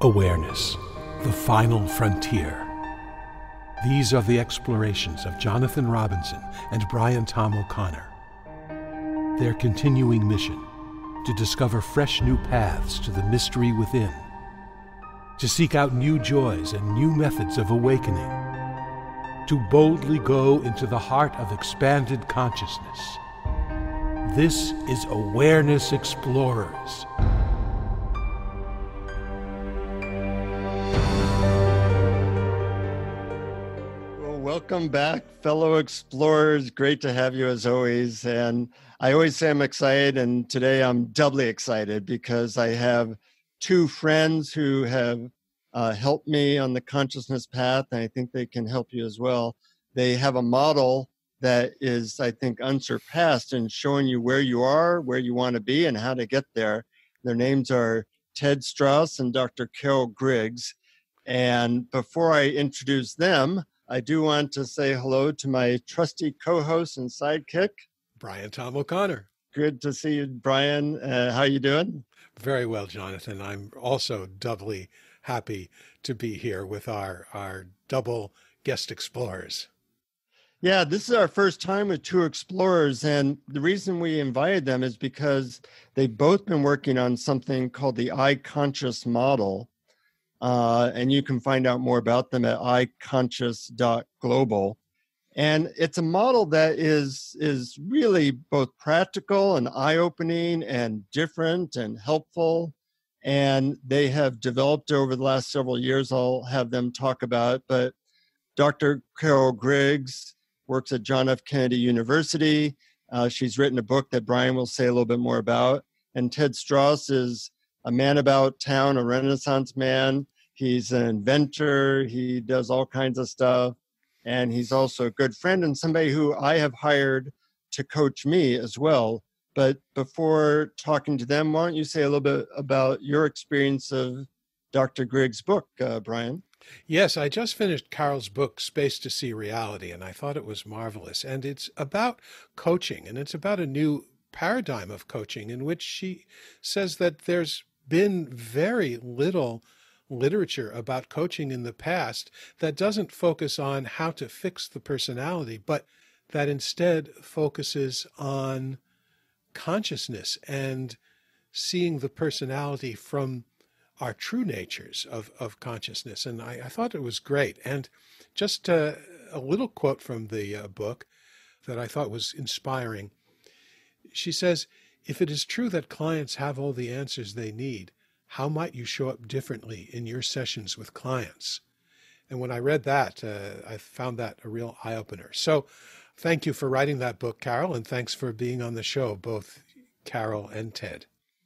Awareness, the final frontier. These are the explorations of Jonathan Robinson and BrianTomO'Connor. Their continuing mission, to discover fresh new paths to the mystery within, to seek out new joys and new methods of awakening, to boldly go into the heart of expanded consciousness. This is Awareness Explorers. Welcome back, fellow explorers. Great to have you as always. And I always say I'm excited, and today I'm doubly excited because I have two friends who have helped me on the consciousness path, and I think they can help you as well. They have a model that is, I think, unsurpassed in showing you where you are, where you want to be, and how to get there. Their names are Ted Strauss and Dr. Carole Griggs. And before I introduce them, I do want to say hello to my trusty co-host and sidekick, BrianTomO'Connor. Good to see you, Brian. How you doing? Very well, Jonathan. I'm also doubly happy to be here with our double guest explorers. Yeah, this is our first time with two explorers, and the reason we invited them is because they've both been working on something called the iConscious model. And you can find out more about them at iConscious.global. And it's a model that is really both practical and eye-opening and different and helpful. And they have developed over the last several years. I'll have them talk about it. But Dr. Carole Griggs works at John F. Kennedy University. She's written a book that Brian will say a little bit more about. And Ted Strauss is a man about town, a Renaissance man. He's an inventor. He does all kinds of stuff. And he's also a good friend and somebody who I have hired to coach me as well. But before talking to them, why don't you say a little bit about your experience of Dr. Griggs' book, Brian? Yes, I just finished Carole's book, Space to See Reality, and I thought it was marvelous. And it's about coaching, and it's about a new paradigm of coaching in which she says that there's been very little literature about coaching in the past that doesn't focus on how to fix the personality, but that instead focuses on consciousness and seeing the personality from our true natures of consciousness. And I thought it was great. And just a little quote from the book that I thought was inspiring. She says, "If it is true that clients have all the answers they need, how might you show up differently in your sessions with clients?" And when I read that, I found that a real eye-opener. So thank you for writing that book, Carole, and thanks for being on the show, both Carole and Ted.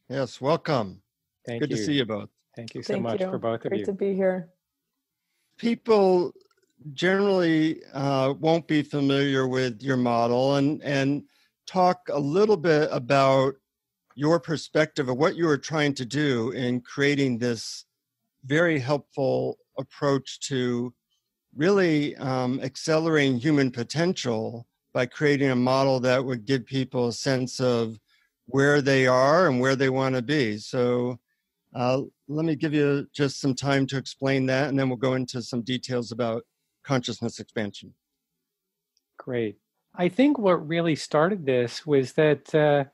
Yes, welcome. Thank you. Good to see you both. Thank you so much for both of you. Great to be here. People generally won't be familiar with your model, and talk a little bit about your perspective of what you were trying to do in creating this very helpful approach to really accelerating human potential by creating a model that would give people a sense of where they are and where they want to be. So let me give you just some time to explain that, and then we'll go into some details about consciousness expansion. Great. I think what really started this was that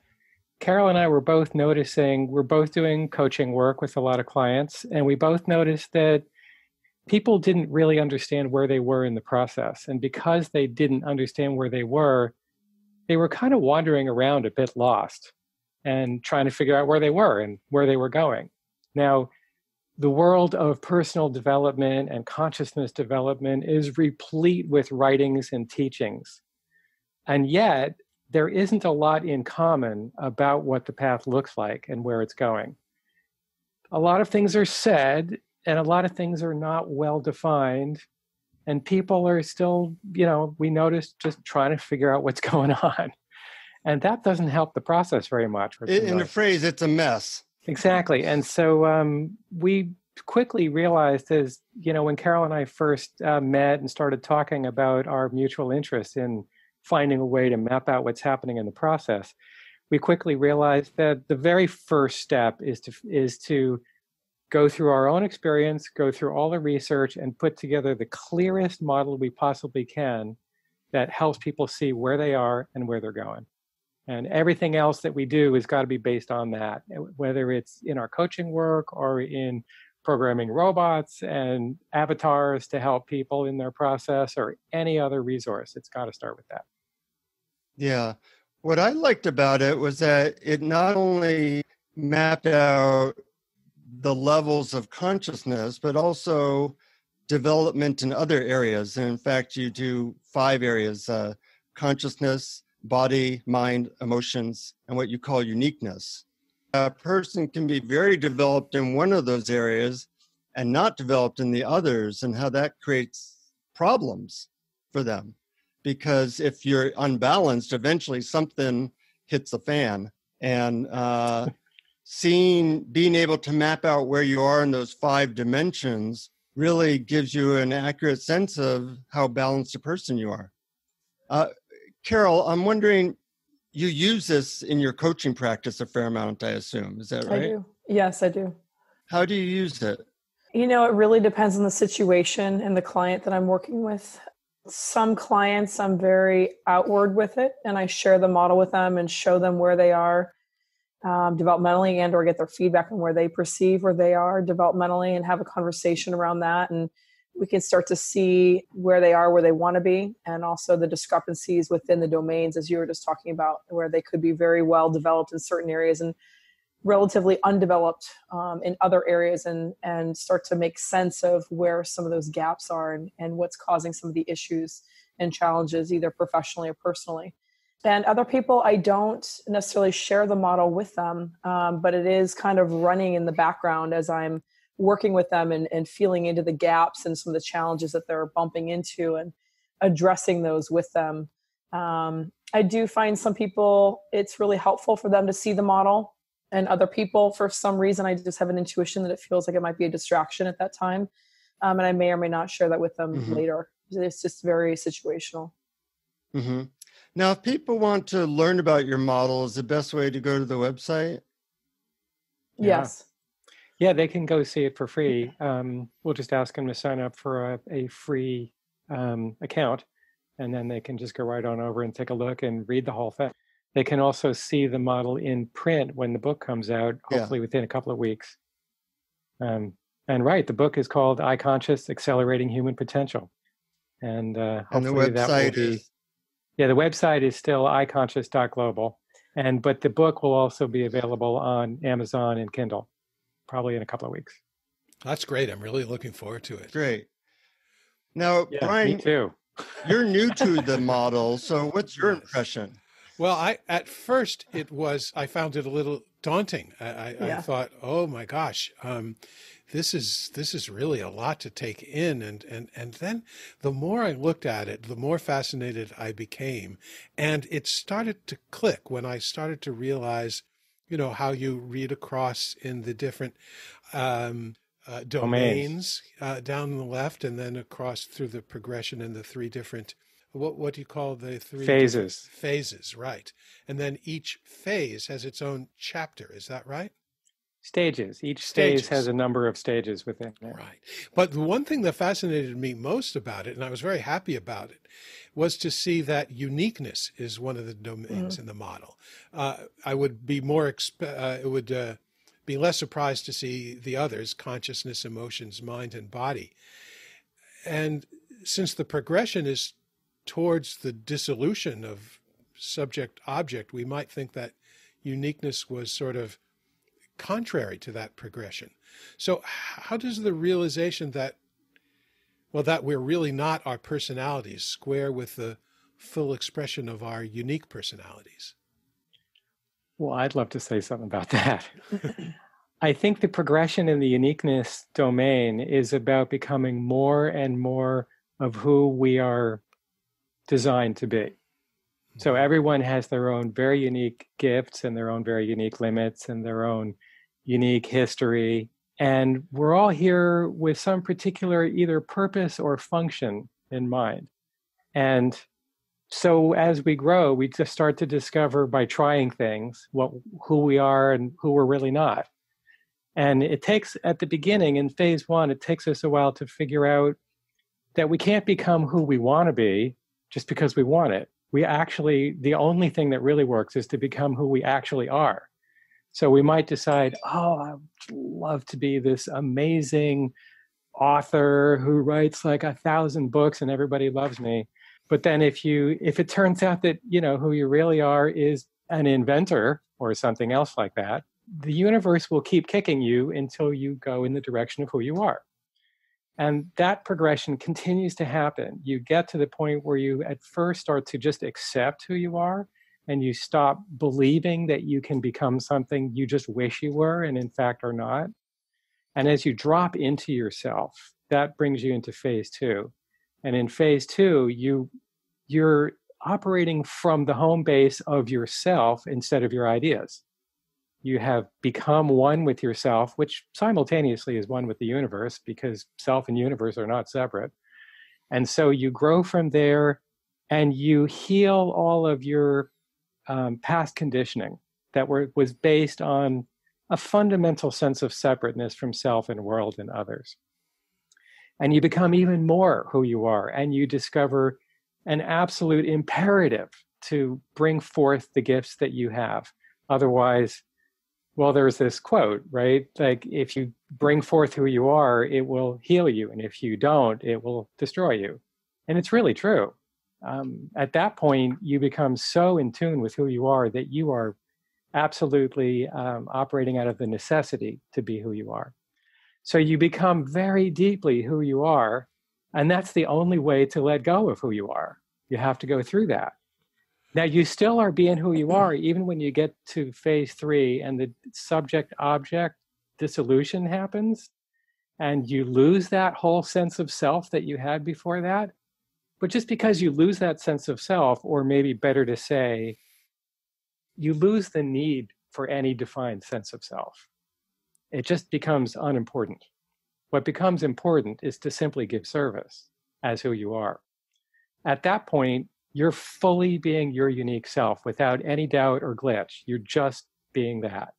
Carole and I were both noticing, we're both doing coaching work with a lot of clients, and we both noticed that people didn't really understand where they were in the process. And because they didn't understand where they were kind of wandering around a bit lost and trying to figure out where they were and where they were going. Now, the world of personal development and consciousness development is replete with writings and teachings. And yet, there isn't a lot in common about what the path looks like and where it's going. A lot of things are said, and a lot of things are not well defined, and people are still, we notice, just trying to figure out what's going on. And that doesn't help the process very much. In a phrase, it's a mess. Exactly. And so we quickly realized when Carole and I first met and started talking about our mutual interest in finding a way to map out what's happening in the process, we quickly realized that the very first step is to go through our own experience, go through all the research, and put together the clearest model we possibly can that helps people see where they are and where they're going. And everything else that we do has got to be based on that, whether it's in our coaching work or in programming robots and avatars to help people in their process or any other resource. It's got to start with that. Yeah. What I liked about it was that it not only mapped out the levels of consciousness, but also development in other areas. And in fact, you do 5 areas, consciousness, body, mind, emotions, and what you call uniqueness. A person can be very developed in one of those areas and not developed in the others, and how that creates problems for them. Because if you're unbalanced, eventually something hits the fan. And being able to map out where you are in those 5 dimensions really gives you an accurate sense of how balanced a person you are. Carole, I'm wondering, you use this in your coaching practice a fair amount, I assume. Is that right? I do. Yes, I do. How do you use it? You know, it really depends on the situation and the client that I'm working with. Some clients, I'm very outward with it, and I share the model with them and show them where they are developmentally, and or get their feedback on where they perceive where they are developmentally, and have a conversation around that. And we can start to see where they are, where they want to be, and also the discrepancies within the domains, as you were just talking about, where they could be very well developed in certain areas and relatively undeveloped in other areas, and start to make sense of where some of those gaps are, and what's causing some of the issues and challenges, either professionally or personally. And other people, I don't necessarily share the model with them, but it is kind of running in the background as I'm working with them and feeling into the gaps and some of the challenges that they're bumping into, and addressing those with them. I do find some people, it's really helpful for them to see the model, and other people, for some reason, I just have an intuition that it feels like it might be a distraction at that time. And I may or may not share that with them later. It's just very situational. Mm-hmm. Now, if people want to learn about your model, is the best way to go to the website? Yes. Yeah, they can go see it for free. We'll just ask them to sign up for a free account, and then they can just go right on over and take a look and read the whole thing. They can also see the model in print when the book comes out, hopefully within a couple of weeks. And right, the book is called I Conscious: Accelerating Human Potential. And hopefully the that will be... Yeah, the website is still iConscious.global. But the book will also be available on Amazon and Kindle, probably in a couple of weeks. That's great. I'm really looking forward to it. Great. Now, Yeah, Brian, me too. You're new to the model, so what's your impression? Well, at first I found it a little daunting. I thought, oh my gosh, this is really a lot to take in. And then the more I looked at it, the more fascinated I became. And it started to click when I started to realize, how you read across in the different domains down on the left, and then across through the progression in the 3 different, what do you call the 3 phases? Phases, right. And then each phase has its own chapter. Is that right? Stages. Each phase has a number of stages within it. Right. But the one thing that fascinated me most about it, and I was very happy about it, was to see that uniqueness is one of the domains in the model. I would be be less surprised to see the others: consciousness, emotions, mind, and body. And since the progression is towards the dissolution of subject-object, we might think that uniqueness was sort of contrary to that progression. So how does the realization that we're really not our personalities square with the full expression of our unique personalities? Well, I'd love to say something about that. I think the progression in the uniqueness domain is about becoming more and more of who we are designed to be. So everyone has their own very unique gifts and their own very unique limits and their own unique history. And we're all here with some particular either purpose or function in mind. And so as we grow, we just start to discover by trying things who we are and who we're really not. And it takes, at the beginning, in phase one, it takes us a while to figure out that we can't become who we want to be just because we want it. We actually, the only thing that really works is to become who we actually are. So we might decide, oh, I would love to be this amazing author who writes like 1,000 books and everybody loves me. But then if it turns out that, who you really are is an inventor or something else like that, the universe will keep kicking you until you go in the direction of who you are. And that progression continues to happen. You get to the point where you at first start to just accept who you are, and you stop believing that you can become something you just wish you were and in fact are not. And as you drop into yourself, that brings you into phase two. And in phase two, you're operating from the home base of yourself instead of your ideas. You have become one with yourself, which simultaneously is one with the universe, because self and universe are not separate. And so you grow from there, and you heal all of your past conditioning that was based on a fundamental sense of separateness from self and world and others. And you become even more who you are, and you discover an absolute imperative to bring forth the gifts that you have. Otherwise, well, there's this quote, right? Like, if you bring forth who you are, it will heal you. And if you don't, it will destroy you. And it's really true. At that point, you become so in tune with who you are that you are absolutely operating out of the necessity to be who you are. So you become very deeply who you are. And that's the only way to let go of who you are. You have to go through that. Now, you still are being who you are, even when you get to phase three and the subject-object dissolution happens, and you lose that whole sense of self that you had before that. But just because you lose that sense of self, or maybe better to say, you lose the need for any defined sense of self. It just becomes unimportant. What becomes important is to simply give service as who you are. At that point, you're fully being your unique self without any doubt or glitch. You're just being that.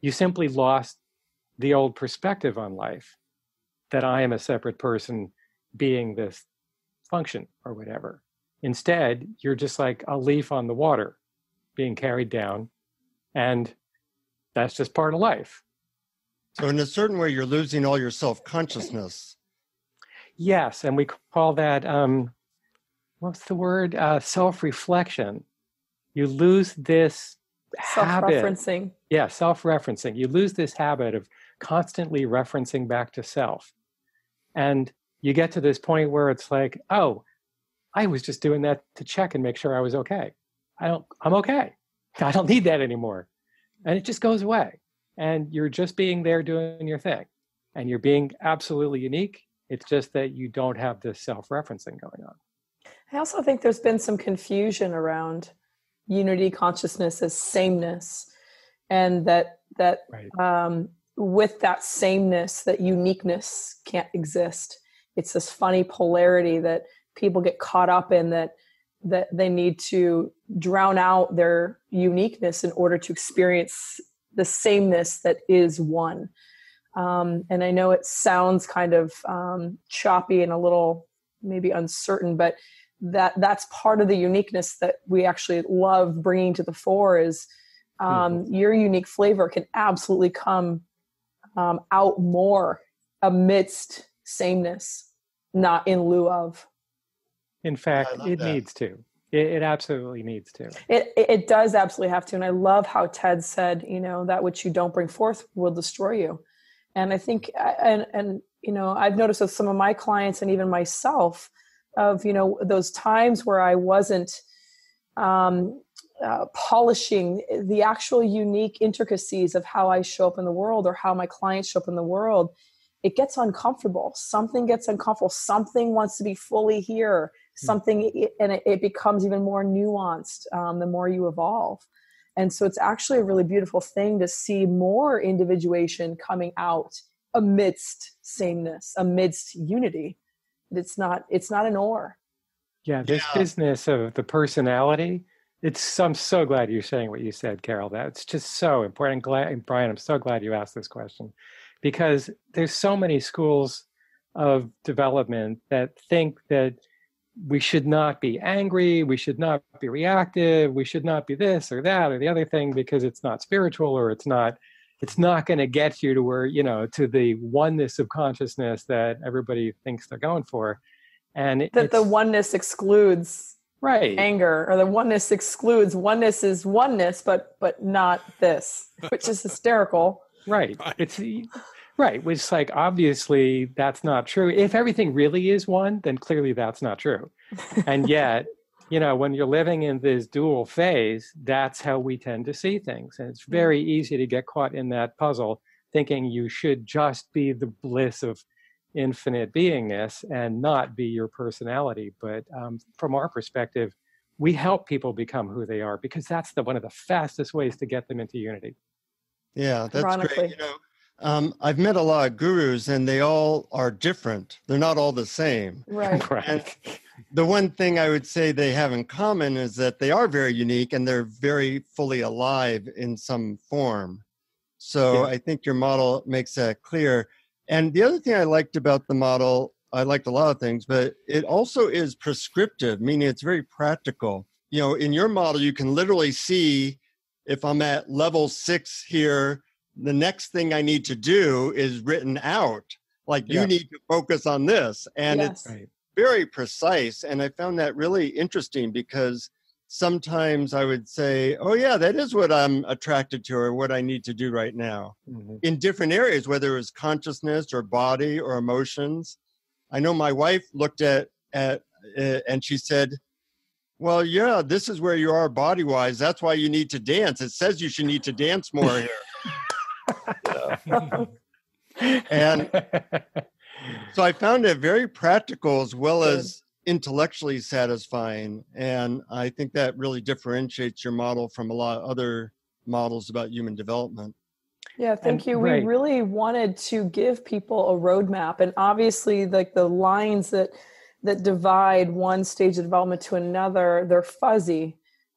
You simply lost the old perspective on life, that I am a separate person being this function or whatever. Instead, you're just like a leaf on the water being carried down, and that's just part of life. So in a certain way, you're losing all your self-consciousness. Yes, and we call that, what's the word? Self-reflection. You lose this self-referencing. habit. Yeah, self-referencing. You lose this habit of constantly referencing back to self. And you get to this point where it's like, oh, I was just doing that to check and make sure I was okay. I'm okay. I don't need that anymore. And it just goes away. And you're just being there doing your thing. And you're being absolutely unique. It's just that you don't have this self-referencing going on. I also think there's been some confusion around unity consciousness as sameness, and that Right. With that sameness, that uniqueness can't exist. It's this funny polarity that people get caught up in, that they need to drown out their uniqueness in order to experience the sameness that is one. And I know it sounds kind of choppy and a little maybe uncertain, but that's part of the uniqueness that we actually love bringing to the fore is your unique flavor can absolutely come out more amidst sameness, not in lieu of. In fact, it needs to. It absolutely needs to. It does absolutely have to. And I love how Ted said, that which you don't bring forth will destroy you. And I think, and I've noticed with some of my clients and even myself of, those times where I wasn't polishing the actual unique intricacies of how I show up in the world or how my clients show up in the world, it gets uncomfortable. Something gets uncomfortable. Something wants to be fully here. Something, and it becomes even more nuanced the more you evolve. And so it's actually a really beautiful thing to see more individuation coming out amidst sameness, amidst unity. It's not an or. Yeah, this business of the personality, I'm so glad you're saying what you said, Carole. That's just so important. And Brian, I'm so glad you asked this question, because there's so many schools of development that think that we should not be angry, we should not be reactive, we should not be this or that or the other thing because it's not spiritual, or it's not going to get you to where, to the oneness of consciousness that everybody thinks they're going for. And that the oneness excludes right anger, or the oneness excludes is oneness, but not this, which is hysterical. Right. It's right. It's like, obviously that's not true. If everything really is one, then clearly that's not true. And yet, when you're living in this dual phase, that's how we tend to see things. And it's very easy to get caught in that puzzle, thinking you should just be the bliss of infinite beingness and not be your personality. But from our perspective, we help people become who they are, because that's one of the fastest ways to get them into unity. Yeah, that's great. I've met a lot of gurus, and they all are different. They're not all the same. Right. Right. And the one thing I would say they have in common is that they are very unique, and they're very fully alive in some form. So I think your model makes that clear. And the other thing I liked about the model, I liked a lot of things, but it also is prescriptive, meaning it's very practical. In your model, you can literally see, if I'm at level 6 here, the next thing I need to do is written out. Like, you need to focus on this. And it's very precise. And I found that really interesting, because sometimes I would say, oh yeah, that is what I'm attracted to, or what I need to do right now, in different areas, whether it was consciousness or body or emotions. I know my wife looked at it and she said, well, yeah, this is where you are body wise. That's why you need to dance. It says you should need to dance more here. And so I found it very practical as well as intellectually satisfying. And I think that really differentiates your model from a lot of other models about human development. Yeah, thank you. We really wanted to give people a roadmap, and obviously like the lines that divide one stage of development to another, they're fuzzy.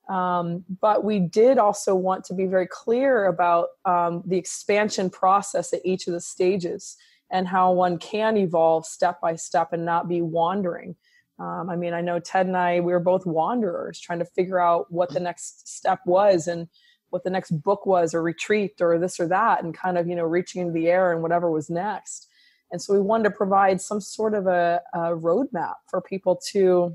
But we did also want to be very clear about the expansion process at each of the stages, and how one can evolve step by step and not be wandering. I know Ted and I, we were both wanderers trying to figure out what the next step was, and what the next book was, or retreat, or this or that, and kind of, reaching into the air and whatever was next. And so we wanted to provide some sort of a roadmap for people to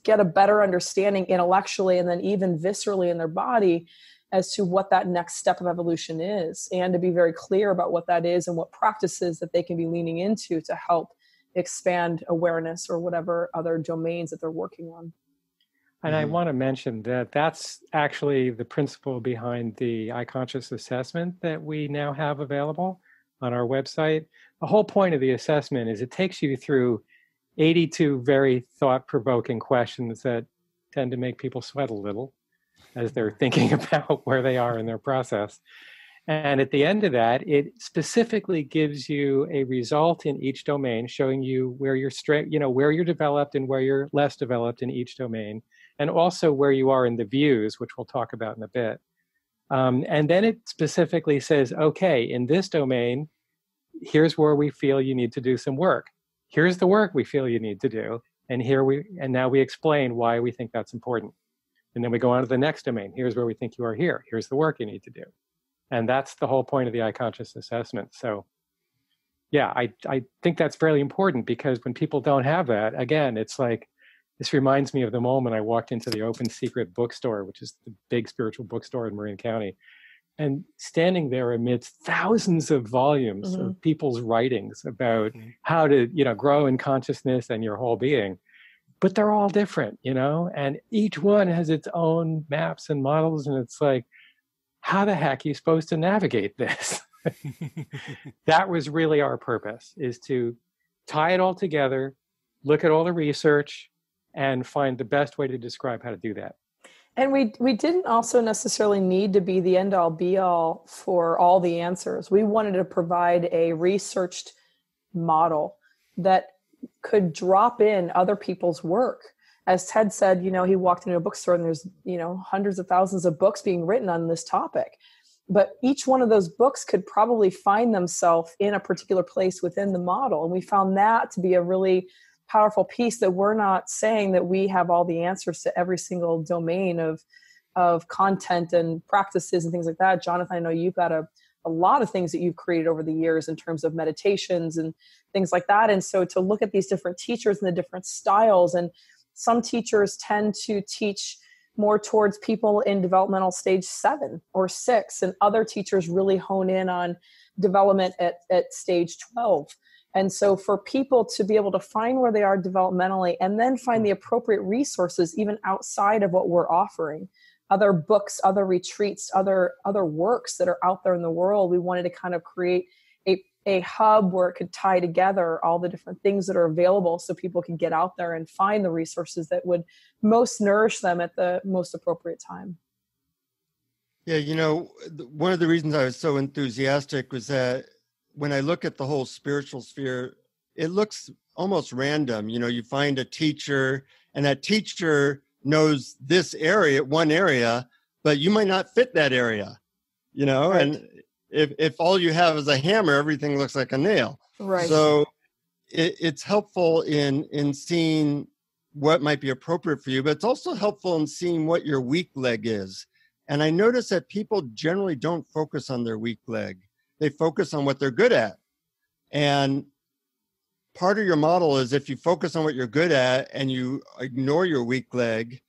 get a better understanding intellectually, and then even viscerally in their body, as to what that next step of evolution is, and to be very clear about what that is and what practices that they can be leaning into to help expand awareness, or whatever other domains that they're working on. And I want to mention that that's actually the principle behind the iConscious assessment that we now have available on our website. The whole point of the assessment is it takes you through 82 very thought-provoking questions that tend to make people sweat a little as they're thinking about where they are in their process. And at the end of that, it specifically gives you a result in each domain, showing you where you're where you're developed and where you're less developed in each domain, and also where you are in the views, which we'll talk about in a bit. And then it specifically says, okay, in this domain, here's where we feel you need to do some work. Here's the work we feel you need to do. And now we explain why we think that's important. And then we go on to the next domain. Here's where we think you are here. Here's the work you need to do. And that's the whole point of the iConscious assessment. So yeah, I think that's fairly important, because when people don't have that, again, it's like, this reminds me of the moment I walked into the Open Secret bookstore, which is the big spiritual bookstore in Marin County. And standing there amidst thousands of volumes of people's writings about how to, grow in consciousness and your whole being. But they're all different, and each one has its own maps and models. And it's like, how the heck are you supposed to navigate this? That was really our purpose, is to tie it all together, look at all the research, and find the best way to describe how to do that. And we didn't also necessarily need to be the end-all be-all for all the answers. We wanted to provide a researched model that could drop in other people's work. as Ted said, he walked into a bookstore and there's, hundreds of thousands of books being written on this topic. But each one of those books could probably find themselves in a particular place within the model. And we found that to be a really powerful piece, that we're not saying that we have all the answers to every single domain of content and practices and things like that. Jonathan, I know you've got a lot of things that you've created over the years in terms of meditations and things like that. And so to look at these different teachers and the different styles, and some teachers tend to teach more towards people in developmental stage 7 or 6, and other teachers really hone in on development at stage 12. And so for people to be able to find where they are developmentally and then find the appropriate resources, even outside of what we're offering, other books, other retreats, other works that are out there in the world, we wanted to kind of create a hub where it could tie together all the different things that are available so people can get out there and find the resources that would most nourish them at the most appropriate time. Yeah, one of the reasons I was so enthusiastic was that when I look at the whole spiritual sphere, it looks almost random. You find a teacher, and that teacher knows this area, one area, but you might not fit that area, right. And if all you have is a hammer, everything looks like a nail. Right. So it's helpful in seeing what might be appropriate for you, but it's also helpful in seeing what your weak leg is. And I notice that people generally don't focus on their weak leg. They focus on what they're good at. And part of your model is, if you focus on what you're good at and you ignore your weak leg,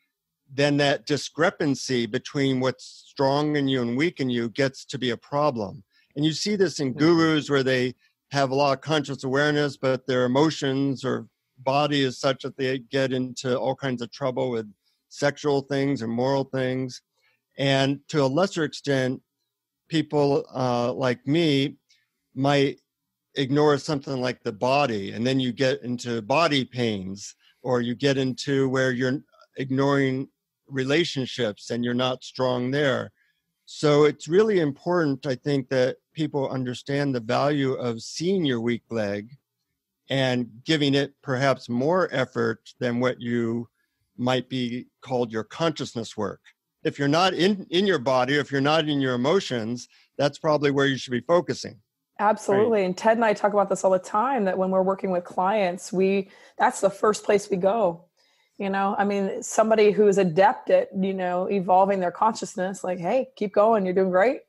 then that discrepancy between what's strong in you and weak in you gets to be a problem. And you see this in gurus where they have a lot of conscious awareness, but their emotions or body is such that they get into all kinds of trouble with sexual things and moral things. And to a lesser extent, people like me might ignore something like the body, and then you get into body pains, or you get into where you're ignoring relationships and you're not strong there. So it's really important, I think, that people understand the value of seeing your weak leg and giving it perhaps more effort than what you might be called your consciousness work. If you're not in your body, if you're not in your emotions, that's probably where you should be focusing. Absolutely. Right. And Ted and I talk about this all the time, that when we're working with clients, that's the first place we go. Somebody who is adept at, evolving their consciousness, like, hey, keep going, you're doing great.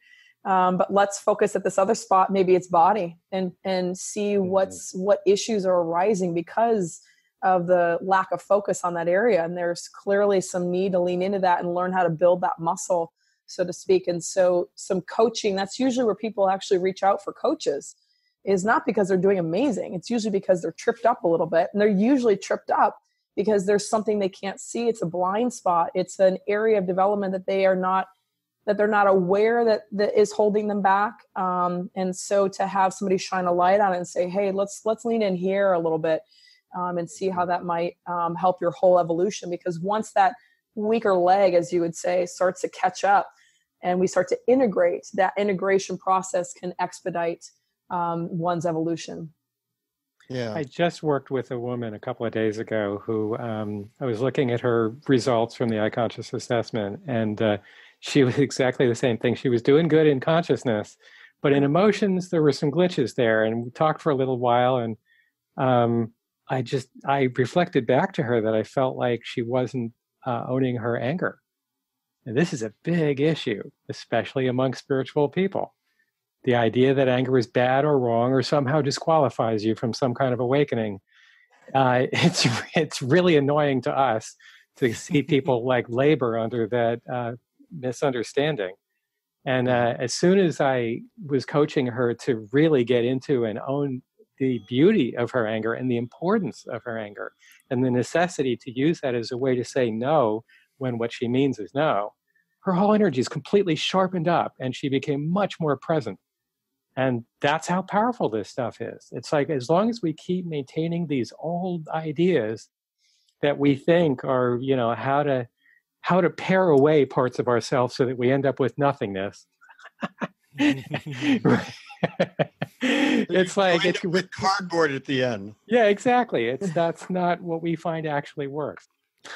But let's focus at this other spot. Maybe it's body, and see what issues are arising because of the lack of focus on that area. And there's clearly some need to lean into that and learn how to build that muscle, so to speak. And so some coaching, that's usually where people actually reach out for coaches, is not because they're doing amazing. It's usually because they're tripped up a little bit. And they're usually tripped up because there's something they can't see. It's a blind spot. It's an area of development that they're not aware that is holding them back. And so to have somebody shine a light on it and say, hey, let's lean in here a little bit, and see how that might help your whole evolution. Because once that weaker leg, as you would say, starts to catch up and we start to integrate, that integration process can expedite one's evolution. Yeah. I just worked with a woman a couple of days ago who I was looking at her results from the iConscious assessment, and she was exactly the same thing. She was doing good in consciousness, but in emotions, there were some glitches there. And we talked for a little while, and I reflected back to her that I felt like she wasn't owning her anger. And this is a big issue, especially among spiritual people. The idea that anger is bad or wrong or somehow disqualifies you from some kind of awakening. It's really annoying to us to see people like labor under that misunderstanding. And as soon as I was coaching her to really get into and own the beauty of her anger and the importance of her anger and the necessity to use that as a way to say no when what she means is no, her whole energy is completely sharpened up and she became much more present. And that's how powerful this stuff is. It's like, as long as we keep maintaining these old ideas that we think are, how to pare away parts of ourselves so that we end up with nothingness. It's like it's with cardboard at the end. Yeah, exactly. That's not what we find actually works.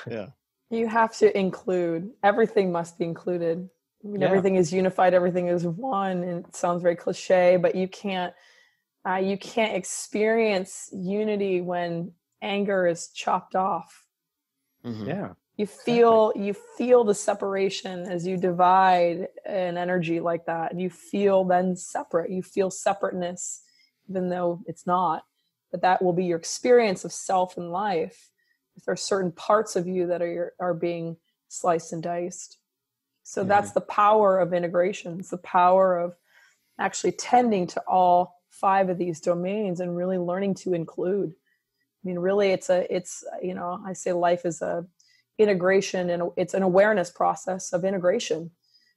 Yeah. You have to include. Everything must be included. I mean, Yeah. everything is unified. Everything is one. And it sounds very cliche, but you can't experience unity when anger is chopped off. Mm-hmm. Yeah. You feel the separation as you divide an energy like that, and you feel then separate. You feel separateness, even though it's not. But that will be your experience of self and life. If there are certain parts of you that are being sliced and diced. So that's the power of integration. It's the power of actually tending to all 5 of these domains and really learning to include. I mean, really, it's I say life is a integration, and it's an awareness process of integration.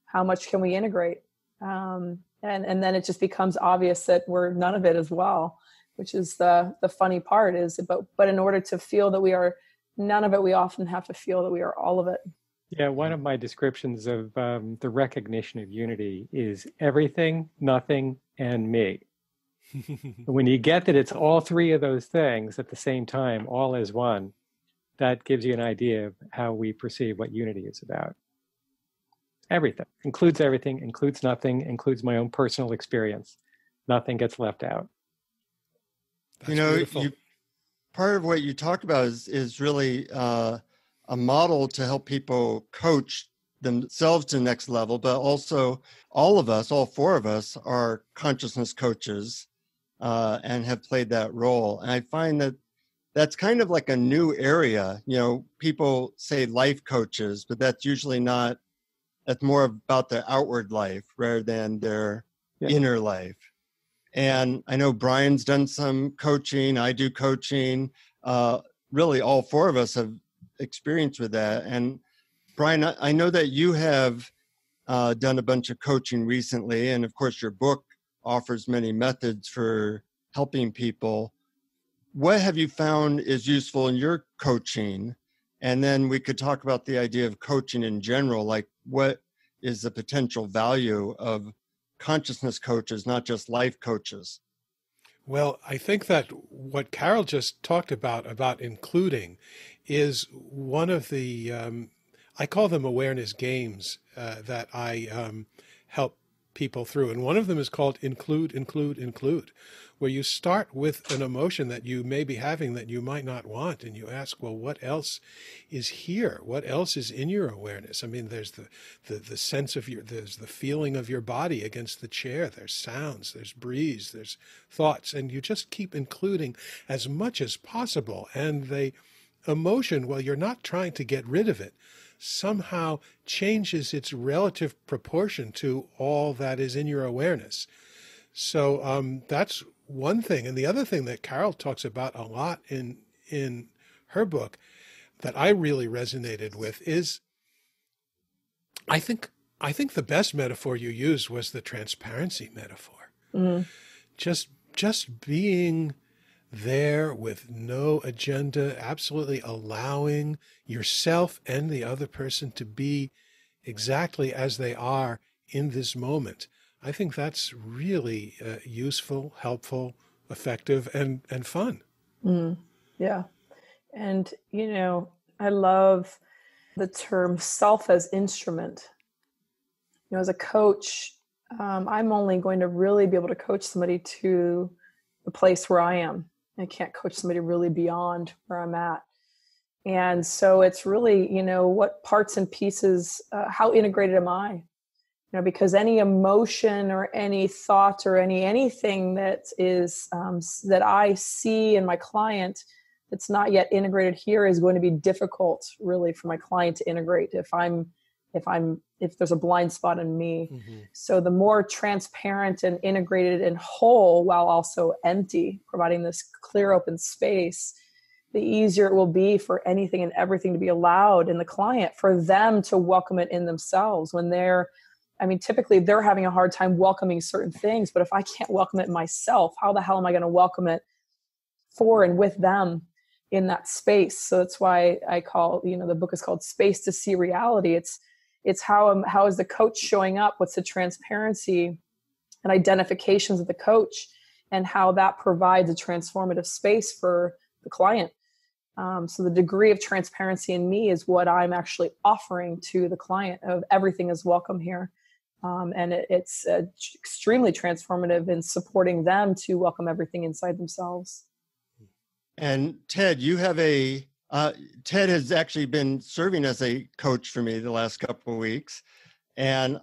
How much can we integrate? And then it just becomes obvious that we're none of it as well, which is the funny part is, but in order to feel that we are none of it, we often have to feel that we are all of it. Yeah, one of my descriptions of the recognition of unity is everything, nothing, and me. When you get that it's all 3 of those things at the same time, all as one, that gives you an idea of how we perceive what unity is about. Everything, includes nothing, includes my own personal experience. Nothing gets left out. That's beautiful. Part of what you talk about is really a model to help people coach themselves to the next level, but also all 4 of us are consciousness coaches and have played that role. And I find that that's kind of like a new area. You know, people say life coaches, but that's usually not, that's more about their outward life rather than their inner life. And I know Brian's done some coaching. I do coaching. Really, all 4 of us have experience with that. And Brian, I know that you have done a bunch of coaching recently. And of course, your book offers many methods for helping people. What have you found is useful in your coaching? And then we could talk about the idea of coaching in general, like what is the potential value of consciousness coaches, not just life coaches? Well, I think that what Carole just talked about including, is one of the, I call them awareness games that I help people through. And one of them is called include, where you start with an emotion that you may be having that you might not want. And you ask, well, what else is here? What else is in your awareness? I mean, there's the sense of there's the feeling of your body against the chair. There's sounds, there's breeze, there's thoughts. And you just keep including as much as possible. And the emotion, well, you're not trying to get rid of it, somehow changes its relative proportion to all that is in your awareness. So that's one thing. And the other thing that Carole talks about a lot in her book that I really resonated with is, I think the best metaphor you used was the transparency metaphor. Mm-hmm. Just being there with no agenda, absolutely allowing yourself and the other person to be exactly as they are in this moment. I think that's really useful, helpful, effective, and fun. Yeah. And, I love the term self as instrument. As a coach, I'm only going to really be able to coach somebody to the place where I am. I can't coach somebody really beyond where I'm at. And so it's really, what parts and pieces, how integrated am I? Because any emotion or any thought or anything that is that I see in my client that's not yet integrated here is going to be difficult, really, for my client to integrate if there's a blind spot in me. Mm-hmm. So the more transparent and integrated and whole, while also empty, providing this clear open space, the easier it will be for anything and everything to be allowed in the client, for them to welcome it in themselves when typically they're having a hard time welcoming certain things, but if I can't welcome it myself, how the hell am I going to welcome it for and with them in that space? So that's why I call, the book is called Space to See Reality. It's how is the coach showing up? What's the transparency and identifications of the coach, and how that provides a transformative space for the client. So the degree of transparency in me is what I'm actually offering to the client of everything is welcome here. And it's extremely transformative in supporting them to welcome everything inside themselves. And Ted, Ted has actually been serving as a coach for me the last couple of weeks. And,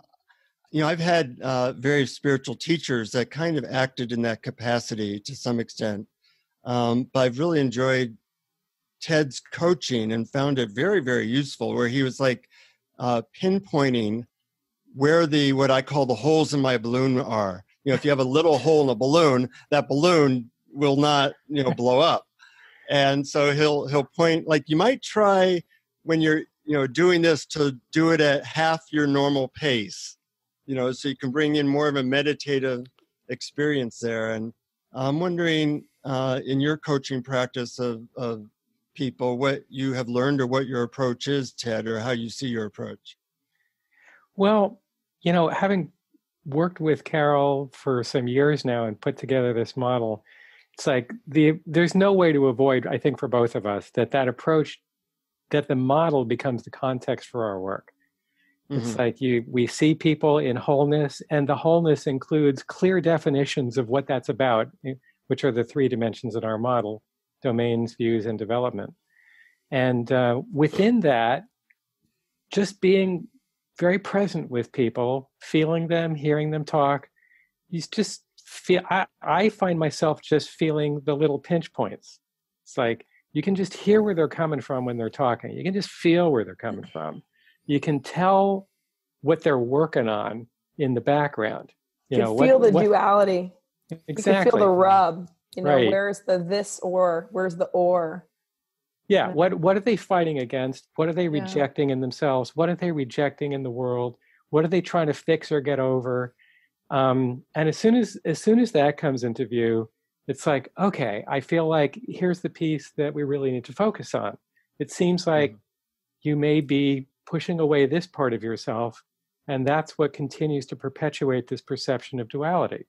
I've had various spiritual teachers that kind of acted in that capacity to some extent. But I've really enjoyed Ted's coaching and found it very, very useful, where he was like pinpointing where what I call the holes in my balloon are. If you have a little hole in a balloon, that balloon will not, blow up. And so he'll point, like, you might try when you're, doing this, to do it at half your normal pace, so you can bring in more of a meditative experience there. And I'm wondering, in your coaching practice of people, what you have learned or what your approach is, Ted, or how you see your approach. Well, having worked with Carole for some years now and put together this model, it's like there's no way to avoid, I think, for both of us, that approach, that the model becomes the context for our work. Mm-hmm. It's like we see people in wholeness, and the wholeness includes clear definitions of what that's about, which are the 3 dimensions in our model: domains, views, and development. And within that, just being very present with people, feeling them, hearing them talk, you just feel, I find myself just feeling the little pinch points. It's like you can just hear where they're coming from when they're talking. You can just feel where they're coming from. You can tell what they're working on in the background. You can feel the duality. Exactly. You can feel the rub. Right. Where's the this or, where's the or? Yeah. What are they fighting against? What are they rejecting in themselves? What are they rejecting in the world? What are they trying to fix or get over? And as soon as that comes into view, it's like, okay, I feel like here's the piece that we really need to focus on. It seems like you may be pushing away this part of yourself, and that's what continues to perpetuate this perception of duality.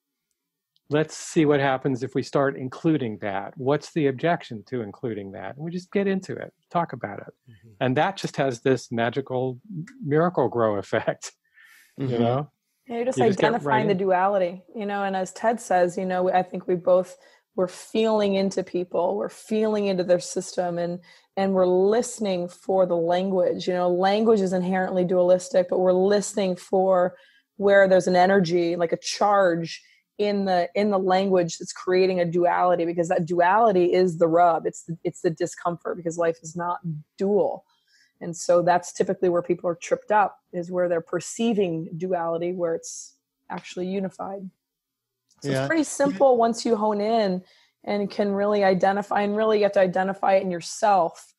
Let's see what happens if we start including that. What's the objection to including that? And we just get into it, talk about it. Mm-hmm. And that just has this magical miracle grow effect, And you're just identifying the duality, and as Ted says, I think we're feeling into people, we're feeling into their system, and we're listening for the language. Language is inherently dualistic, but we're listening for where there's an energy, like a charge in the language that's creating a duality, because that duality is the rub. It's the discomfort, because life is not dual. And so that's typically where people are tripped up, is where they're perceiving duality, where it's actually unified. So it's pretty simple once you hone in and can really identify, and really you have to identify it in yourself,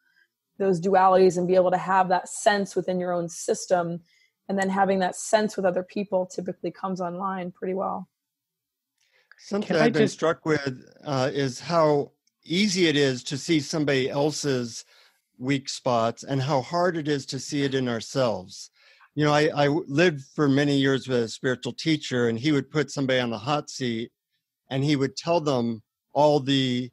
those dualities, and be able to have that sense within your own system. And then having that sense with other people typically comes online pretty well. Something I've been struck with is how easy it is to see somebody else's weak spots and how hard it is to see it in ourselves. I lived for many years with a spiritual teacher, and he would put somebody on the hot seat and he would tell them all the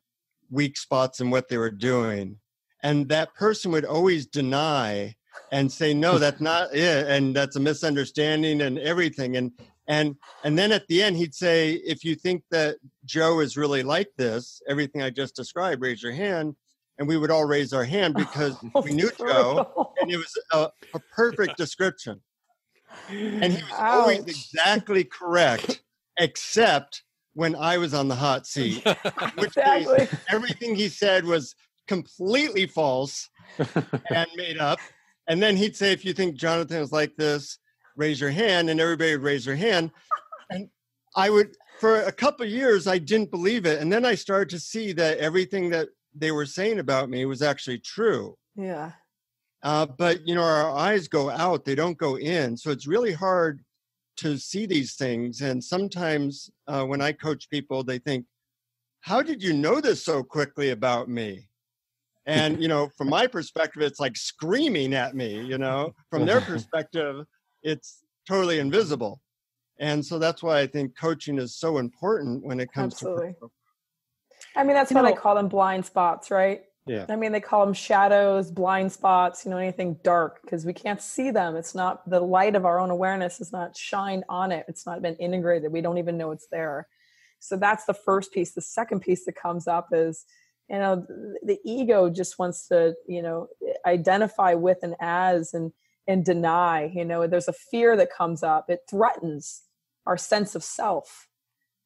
weak spots and what they were doing. And that person would always deny and say, no, that's not it. And that's a misunderstanding and everything. And then at the end, he'd say, if you think that Joe is really like this, everything I just described, raise your hand. And we would all raise our hand because we knew Joe, and it was a perfect description. And he was always exactly correct, except when I was on the hot seat, which means everything he said was completely false and made up. And then he'd say, if you think Jonathan is like this, raise your hand, and everybody would raise their hand. And I would, for a couple of years, I didn't believe it. And then I started to see that everything that they were saying about me was actually true. Yeah. But, our eyes go out, they don't go in. So it's really hard to see these things. And sometimes when I coach people, they think, how did you know this so quickly about me? And, from my perspective, it's like screaming at me, from their perspective, it's totally invisible. And so that's why I think coaching is so important when it comes to. I mean, that's what I call them, blind spots, right? Yeah. I mean, they call them shadows, blind spots, anything dark, because we can't see them. It's not, the light of our own awareness is not shined on it. It's not been integrated. We don't even know it's there. So that's the first piece. The second piece that comes up is, the ego just wants to, identify with and as and deny. There's a fear that comes up. It threatens our sense of self.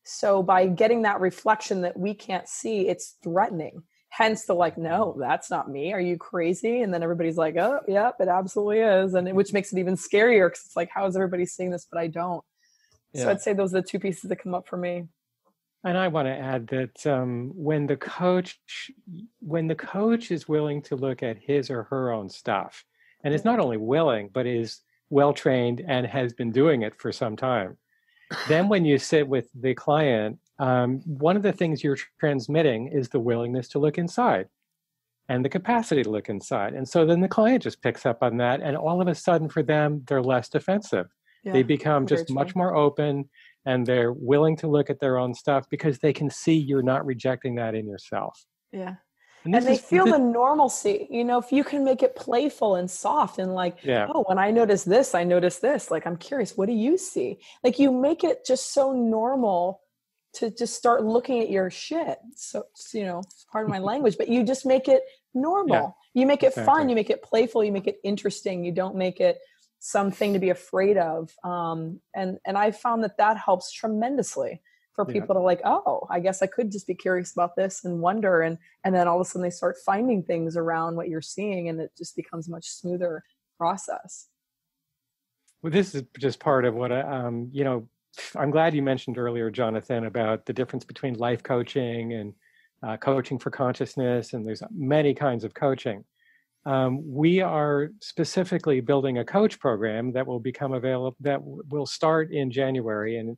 So by getting that reflection that we can't see, it's threatening. Hence the no, that's not me. Are you crazy? And then everybody's like, oh, yep, it absolutely is. And which makes it even scarier, because it's how is everybody seeing this, but I don't. Yeah. So I'd say those are the two pieces that come up for me. And I want to add that when the coach is willing to look at his or her own stuff, and is not only willing, but is well-trained and has been doing it for some time, then when you sit with the client, one of the things you're transmitting is the willingness to look inside and the capacity to look inside. And so then the client just picks up on that, and all of a sudden for them, they're less defensive. Yeah, they become just much more open, and they're willing to look at their own stuff because they can see you're not rejecting that in yourself. Yeah. And they feel the normalcy, if you can make it playful and soft and oh, when I notice this, I notice this. I'm curious, what do you see? You make it just so normal to just start looking at your shit. So, pardon my language, but you just make it normal. Yeah, you make it fun. You make it playful. You make it interesting. You don't make it something to be afraid of. And I found that helps tremendously for people to oh, I guess I could just be curious about this and wonder. And then all of a sudden they start finding things around what you're seeing, and it just becomes a much smoother process. Well, this is just part of what I'm glad you mentioned earlier, Jonathan, about the difference between life coaching and coaching for consciousness. And there's many kinds of coaching. We are specifically building a coach program that will become available, that will start in January, and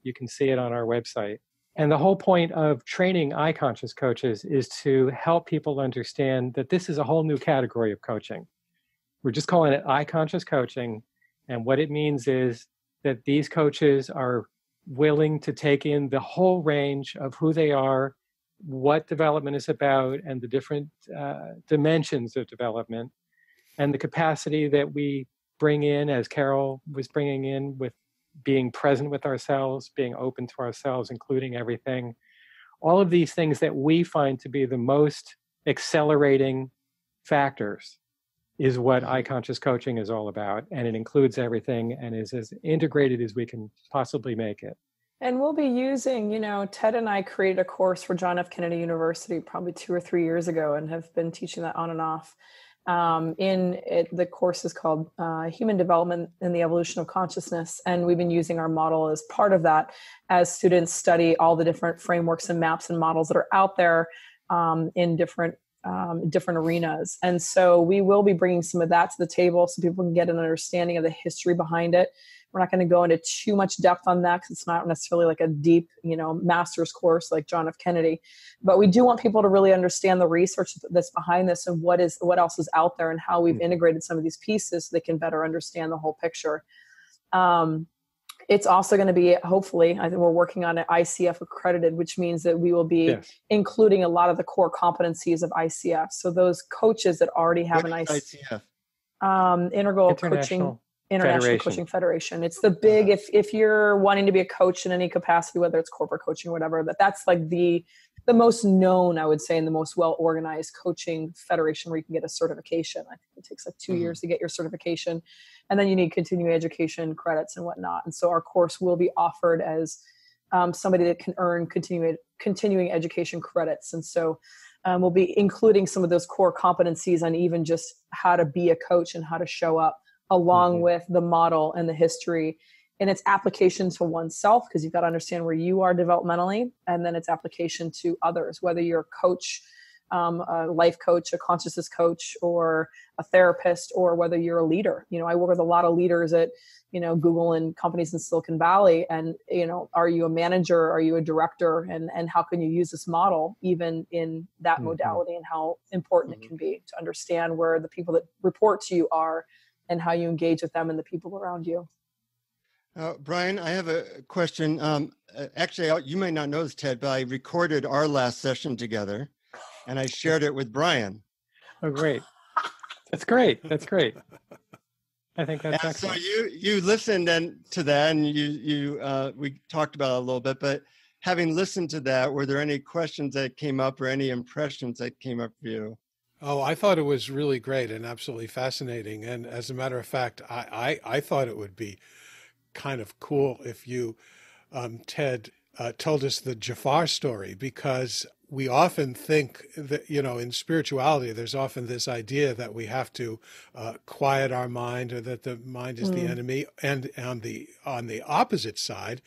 you can see it on our website. And the whole point of training eye-conscious coaches is to help people understand that this is a whole new category of coaching. We're just calling it eye-conscious coaching, and what it means is that these coaches are willing to take in the whole range of who they are, what development is about, and the different dimensions of development, and the capacity that we bring in, as Carole was bringing in, with being present with ourselves, being open to ourselves, including everything. All of these things that we find to be the most accelerating factors is what eye-conscious coaching is all about. And it includes everything and is as integrated as we can possibly make it. And we'll be using, Ted and I created a course for John F. Kennedy University probably 2 or 3 years ago, and have been teaching that on and off. The course is called Human Development and the Evolution of Consciousness. And we've been using our model as part of that as students study all the different frameworks and maps and models that are out there in different arenas. And so we will be bringing some of that to the table so people can get an understanding of the history behind it. We're not going to go into too much depth on that because it's not necessarily a deep, master's course like John F. Kennedy. But we do want people to really understand the research that's behind this and what else is out there and how we've integrated some of these pieces so they can better understand the whole picture. It's also going to be, hopefully, I think we're working on it, ICF accredited, which means that we will be including a lot of the core competencies of ICF. So those coaches that already have an ICF, International Coaching Federation. It's the big, if you're wanting to be a coach in any capacity, whether it's corporate coaching or whatever, that's the most known, I would say, and the most well-organized coaching federation where you can get a certification. I think it takes 2 years to get your certification. And then you need continuing education credits and whatnot. And so our course will be offered as somebody that can earn continuing education credits. And so we'll be including some of those core competencies on even just how to be a coach and how to show up, along with the model and the history and its application to oneself, because you've got to understand where you are developmentally, and then its application to others, whether you're a coach, a life coach, a consciousness coach, or a therapist, or whether you're a leader. I work with a lot of leaders at, Google and companies in Silicon Valley. And, are you a manager? Are you a director? And how can you use this model even in that modality, and how important it can be to understand where the people that report to you are and how you engage with them and the people around you. Brian, I have a question. Actually, you may not know this, Ted, but I recorded our last session together. and I shared it with Brian. Oh, great. That's great. That's great. I think that's And excellent. so you listened to that, and we talked about it a little bit, but having listened to that, were there any questions that came up or any impressions that came up for you? Oh, I thought it was really great and absolutely fascinating. And as a matter of fact, I thought it would be kind of cool if you, Ted, told us the Jafar story, because we often think that, in spirituality, there's often this idea that we have to quiet our mind, or that the mind is the enemy. And on the opposite side,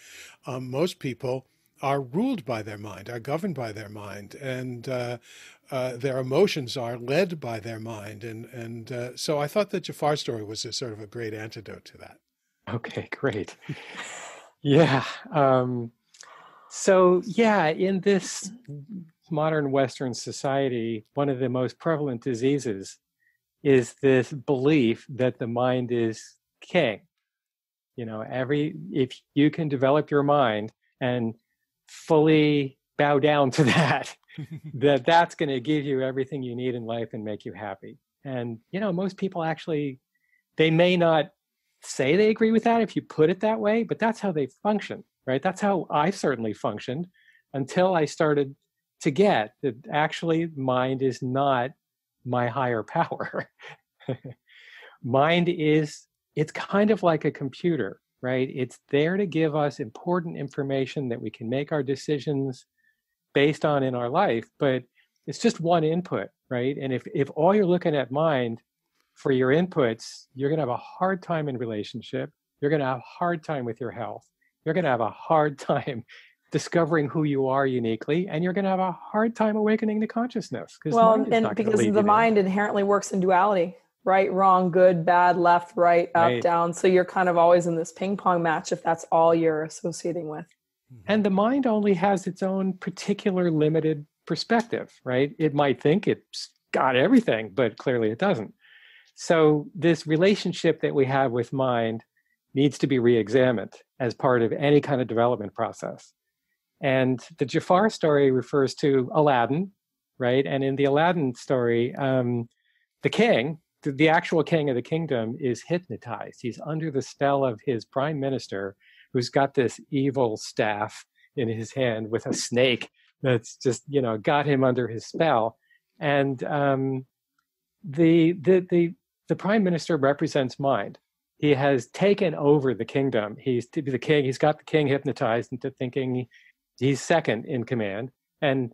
most people are ruled by their mind, are governed by their mind, and their emotions are led by their mind. And so I thought the Jafar story was a sort of a great antidote to that. Okay, great. Yeah. So yeah, in this modern Western society, one of the most prevalent diseases is this belief that the mind is king. If you can develop your mind and fully bow down to that, that's going to give you everything you need in life and make you happy. And, most people actually, they may not say they agree with that if you put it that way, but that's how they function, right? That's how I certainly functioned until I started to get that actually mind is not my higher power. Mind it's kind of like a computer, right? It's there to give us important information that we can make our decisions based on in our life, but it's just one input, right? And if all you're looking at mind for your inputs, you're going to have a hard time in relationship. You're going to have a hard time with your health. You're going to have a hard time discovering who you are uniquely, and you're going to have a hard time awakening to consciousness. Well, and because the mind inherently works in duality, right, wrong, good, bad, left, right, up, down. So you're kind of always in this ping pong match if that's all you're associating with. And the mind only has its own particular limited perspective, right? It might think it's got everything, but clearly it doesn't. So this relationship that we have with mind needs to be re-examined as part of any kind of development process. And the Jafar story refers to Aladdin, right? And in the Aladdin story, the king, the actual king of the kingdom, is hypnotized. He's under the spell of his prime minister, who's got this evil staff in his hand with a snake that's just, got him under his spell. And the prime minister represents mind. He has taken over the kingdom. He's to be the king. He's got the king hypnotized into thinking he's second in command. And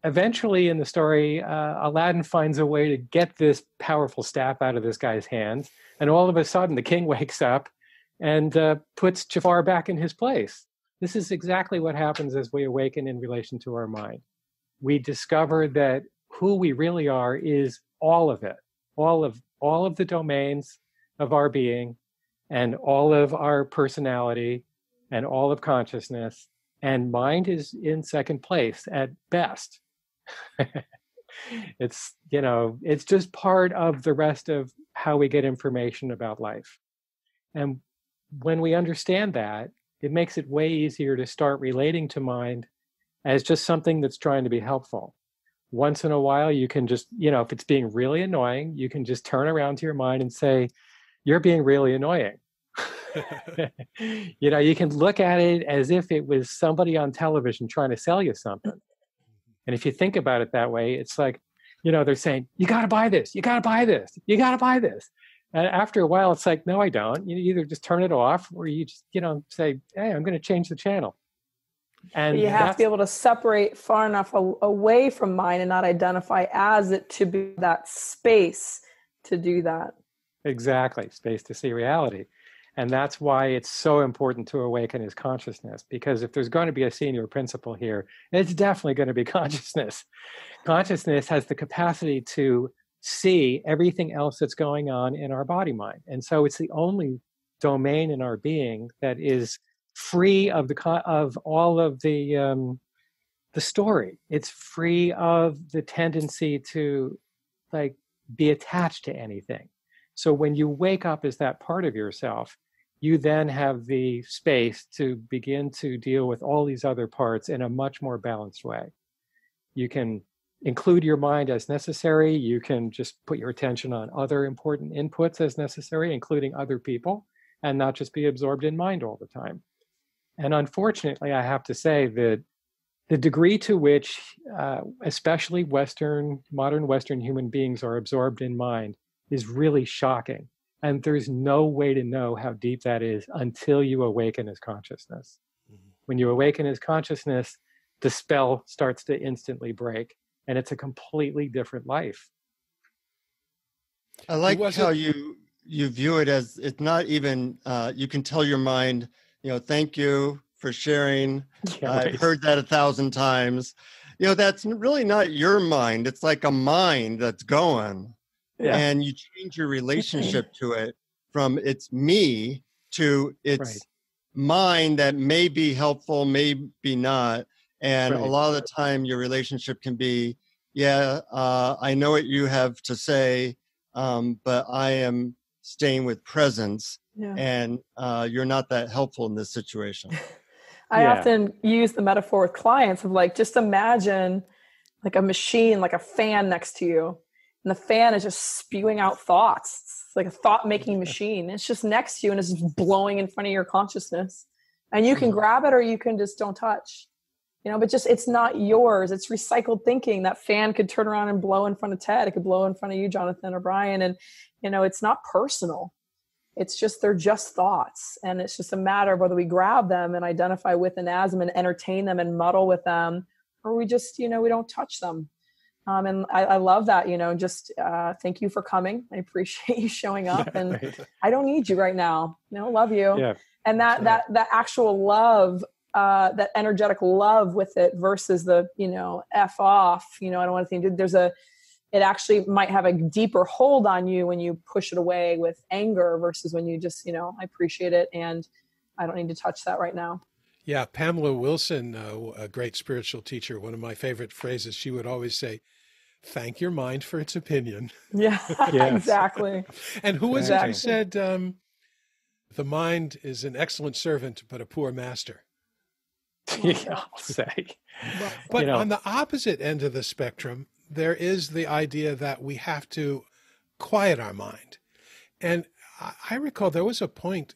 eventually in the story, Aladdin finds a way to get this powerful staff out of this guy's hands. And all of a sudden, the king wakes up and puts Jafar back in his place. This is exactly what happens as we awaken in relation to our mind. We discover that who we really are is all of it, all of the domains of our being, and all of our personality, and all of consciousness. And mind is in second place at best. It's just part of the rest of how we get information about life. And when we understand that, it makes it way easier to start relating to mind as just something that's trying to be helpful. Once in a while, you can just, if it's being really annoying, you can just turn around to your mind and say, you're being really annoying. You can look at it as if it was somebody on television trying to sell you something. And if you think about it that way, it's like, they're saying, you got to buy this, you got to buy this, you got to buy this. And after a while, it's like, no, I don't. You either just turn it off, or you just, say, hey, I'm going to change the channel. And you have to be able to separate far enough away from mind and not identify as it to be that space to do that. Exactly. Space to see reality. And that's why it's so important to awaken his consciousness, because if there's going to be a senior principle here, it's definitely going to be consciousness. Consciousness has the capacity to see everything else that's going on in our body mind. And so it's the only domain in our being that is free of all of the story. It's free of the tendency to be attached to anything. So when you wake up as that part of yourself, you then have the space to begin to deal with all these other parts in a much more balanced way. You can include your mind as necessary. You can just put your attention on other important inputs as necessary, including other people, and not just be absorbed in mind all the time. And unfortunately, I have to say that the degree to which, especially modern Western human beings are absorbed in mind is really shocking. And there's no way to know how deep that is until you awaken as consciousness. Mm-hmm. When you awaken as consciousness, the spell starts to instantly break, and it's a completely different life. I like how you view it as it's not even, you can tell your mind, thank you for sharing. Yeah, right. I've heard that 1,000 times. That's really not your mind. It's like a mind that's going. Yeah. And you change your relationship to it from it's me to it's mine that may be helpful, may be not. And a lot of the time your relationship can be, I know what you have to say, but I am staying with presence, and you're not that helpful in this situation. I often use the metaphor with clients of like, just imagine like a machine, like a fan next to you. And the fan is just spewing out thoughts. It's like a thought-making machine. It's just next to you and it's just blowing in front of your consciousness. And you can grab it or you can just don't touch. But just it's not yours. It's recycled thinking. That fan could turn around and blow in front of Ted. It could blow in front of you, Jonathan or Brian. And, it's not personal. It's just, they're just thoughts. And it's just a matter of whether we grab them and identify with and as them and entertain them and muddle with them, or we just, we don't touch them. And I love that, just thank you for coming. I appreciate you showing up, and I don't need you right now. Love you. Yeah. And that actual love, that energetic love with it versus the, F off, I don't want to think it actually might have a deeper hold on you when you push it away with anger versus when you just, I appreciate it and I don't need to touch that right now. Yeah, Pamela Wilson, a great spiritual teacher, one of my favorite phrases, she would always say, thank your mind for its opinion. Yeah, exactly. And who was it who said, the mind is an excellent servant, but a poor master? I'll say. But on the opposite end of the spectrum, there is the idea that we have to quiet our mind. And I recall there was a point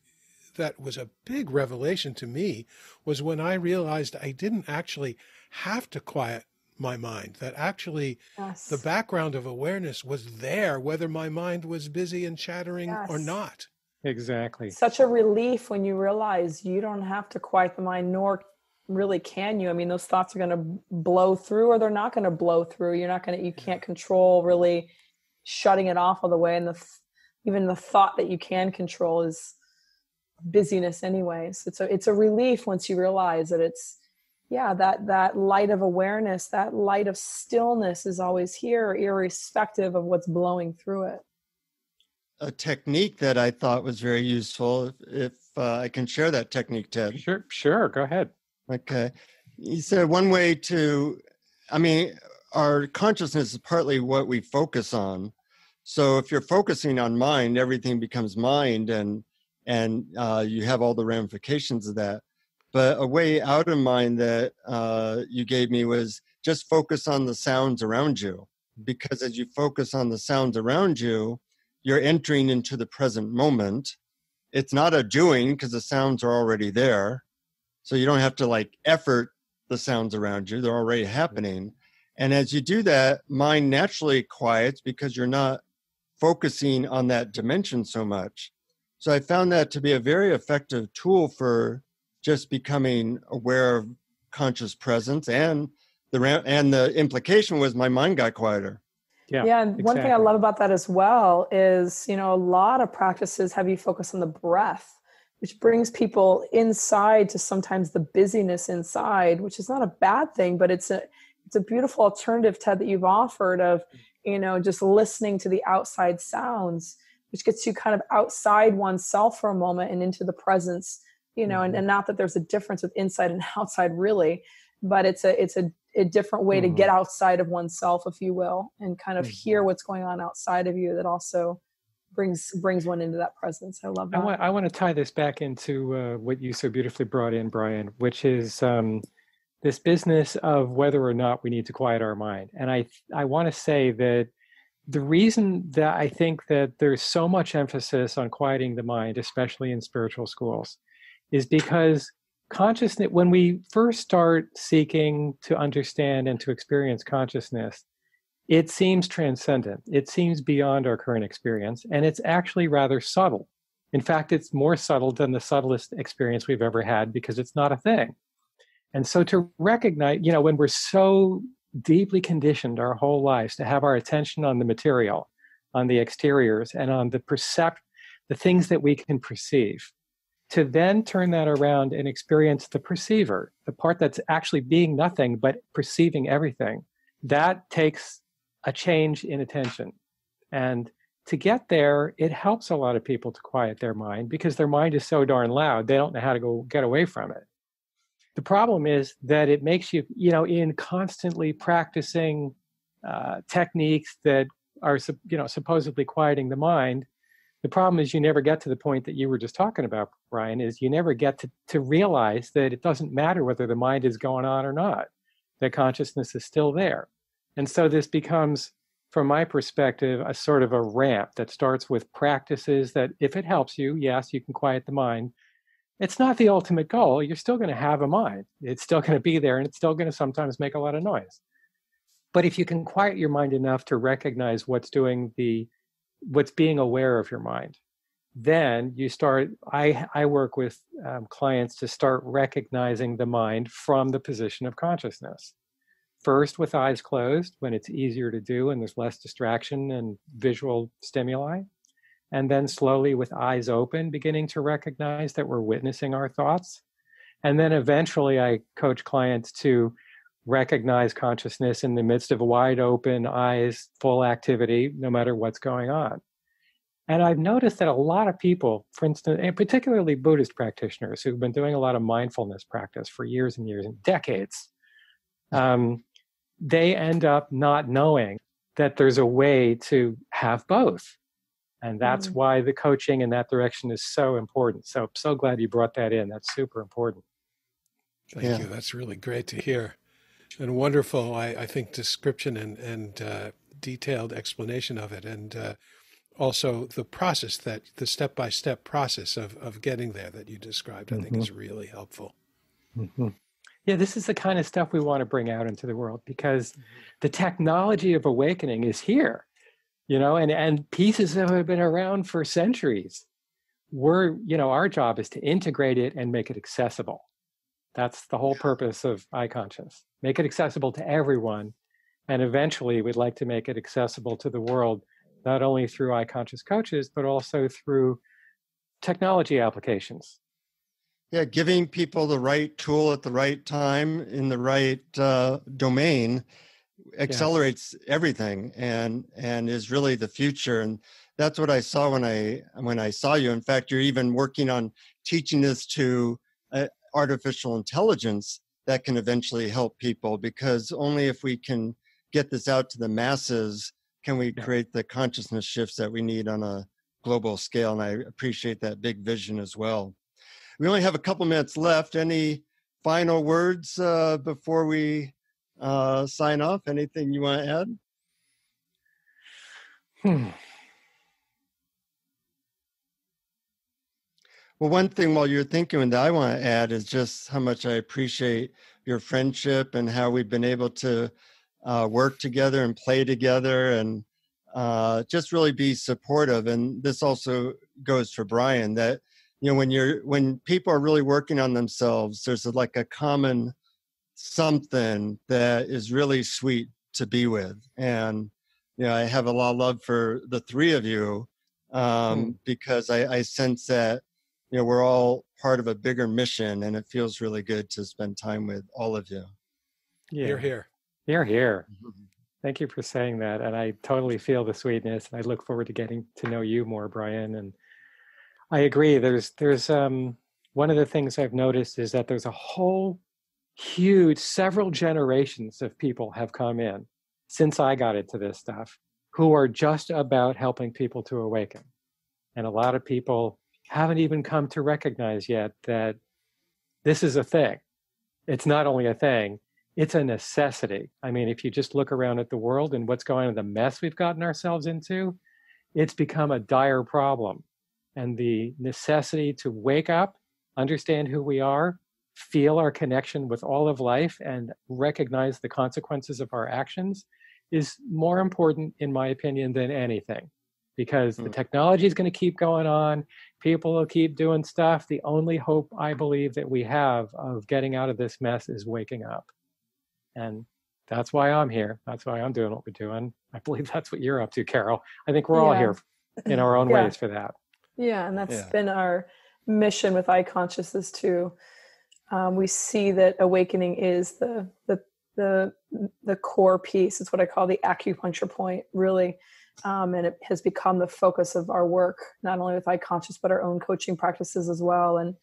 that was a big revelation to me, was when I realized I didn't actually have to quiet my mind, that actually the background of awareness was there, whether my mind was busy and chattering or not. Exactly. Such a relief when you realize you don't have to quiet the mind, nor really can you. I mean, those thoughts are going to blow through or they're not going to blow through. You can't control really shutting it off all the way. And even the thought that you can control is busyness anyways. It's a relief once you realize that it's, that light of awareness, that light of stillness is always here, irrespective of what's blowing through it. A technique that I thought was very useful, if I can share that technique, Ted. Sure, go ahead. Okay. You said one way our consciousness is partly what we focus on. So if you're focusing on mind, everything becomes mind, and you have all the ramifications of that. But a way out of mind that you gave me was just focus on the sounds around you. Because as you focus on the sounds around you, you're entering into the present moment. It's not a doing because the sounds are already there. So you don't have to effort the sounds around you. They're already happening. And as you do that, mind naturally quiets because you're not focusing on that dimension so much. So I found that to be a very effective tool for just becoming aware of conscious presence. And the implication was my mind got quieter. Yeah. And one thing I love about that as well is, a lot of practices have you focus on the breath, which brings people inside to sometimes the busyness inside, which is not a bad thing, but it's a beautiful alternative, Ted, that you've offered of, just listening to the outside sounds, which gets you kind of outside oneself for a moment and into the presence, and not that there's a difference with inside and outside really, but it's a different way to get outside of oneself, if you will, and kind of hear what's going on outside of you that also brings one into that presence. I love that. I want to tie this back into what you so beautifully brought in, Brian, which is this business of whether or not we need to quiet our mind. And I want to say that the reason that I think that there's so much emphasis on quieting the mind, especially in spiritual schools, is because consciousness, when we first start seeking to understand and to experience consciousness, it seems transcendent. It seems beyond our current experience, and it's actually rather subtle. In fact, it's more subtle than the subtlest experience we've ever had because it's not a thing. And so to recognize, when we're so deeply conditioned our whole lives to have our attention on the material, on the exteriors, and on the things that we can perceive, to then turn that around and experience the perceiver, the part that's actually being nothing but perceiving everything, that takes a change in attention. And to get there, it helps a lot of people to quiet their mind because their mind is so darn loud, they don't know how to go get away from it. The problem is that it makes you, in constantly practicing techniques that are, supposedly quieting the mind. The problem is you never get to the point that you were just talking about, Brian, is you never get to realize that it doesn't matter whether the mind is going on or not, that consciousness is still there. And so this becomes, from my perspective, a sort of a ramp that starts with practices that, if it helps you, yes, you can quiet the mind. It's not the ultimate goal. You're still going to have a mind. It's still going to be there, and it's still going to sometimes make a lot of noise. But if you can quiet your mind enough to recognize what's being aware of your mind, then you start, I work with clients to start recognizing the mind from the position of consciousness. First with eyes closed, when it's easier to do and there's less distraction and visual stimuli. And then slowly with eyes open, beginning to recognize that we're witnessing our thoughts. And then eventually I coach clients to recognize consciousness in the midst of wide open eyes, full activity, no matter what's going on. And I've noticed that a lot of people, for instance, and particularly Buddhist practitioners who've been doing a lot of mindfulness practice for years and years and decades, they end up not knowing that there's a way to have both. And that's why the coaching in that direction is so important. So I'm so glad you brought that in. That's super important. Thank you. That's really great to hear. And wonderful, I think, description and detailed explanation of it. And also the process, the step-by-step process of getting there that you described, I think is really helpful. Mm-hmm. Yeah, this is the kind of stuff we want to bring out into the world because the technology of awakening is here. And pieces that have been around for centuries. Our job is to integrate it and make it accessible. That's the whole purpose of iConscious. Make it accessible to everyone. And eventually we'd like to make it accessible to the world, not only through iConscious coaches, but also through technology applications. Yeah, giving people the right tool at the right time in the right domain accelerates everything and is really the future. And that's what I saw when I saw you. In fact, you're even working on teaching this to artificial intelligence that can eventually help people, because only if we can get this out to the masses can we create the consciousness shifts that we need on a global scale. And I appreciate that big vision as well. We only have a couple minutes left. Any final words before we sign off? Anything you want to add? Well, one thing while you're thinking that I want to add is just how much I appreciate your friendship and how we've been able to work together and play together and just really be supportive. And this also goes for Brian, that when people are really working on themselves, there's like a common something that is really sweet to be with. And I have a lot of love for the three of you because I sense that we're all part of a bigger mission, and it feels really good to spend time with all of you. Yeah. You're here. You're here. Thank you for saying that. And I totally feel the sweetness. And I look forward to getting to know you more, Brian. And I agree. There's one of the things I've noticed is that there's a whole huge, several generations of people have come in since I got into this stuff who are just about helping people to awaken. And a lot of people haven't even come to recognize yet that this is a thing. It's not only a thing, it's a necessity. I mean, if you just look around at the world and what's going on, the mess we've gotten ourselves into, it's become a dire problem. And the necessity to wake up, understand who we are, feel our connection with all of life, and recognize the consequences of our actions is more important, in my opinion, than anything. Because the technology is going to keep going on. People will keep doing stuff. The only hope I believe that we have of getting out of this mess is waking up. And that's why I'm here. That's why I'm doing what we're doing. I believe that's what you're up to, Carole. I think we're all here in our own ways for that. Yeah, and that's been our mission with iConsciousness too. We see that awakening is the core piece. It's what I call the acupuncture point, really. And it has become the focus of our work, not only with iConscious, but our own coaching practices as well. And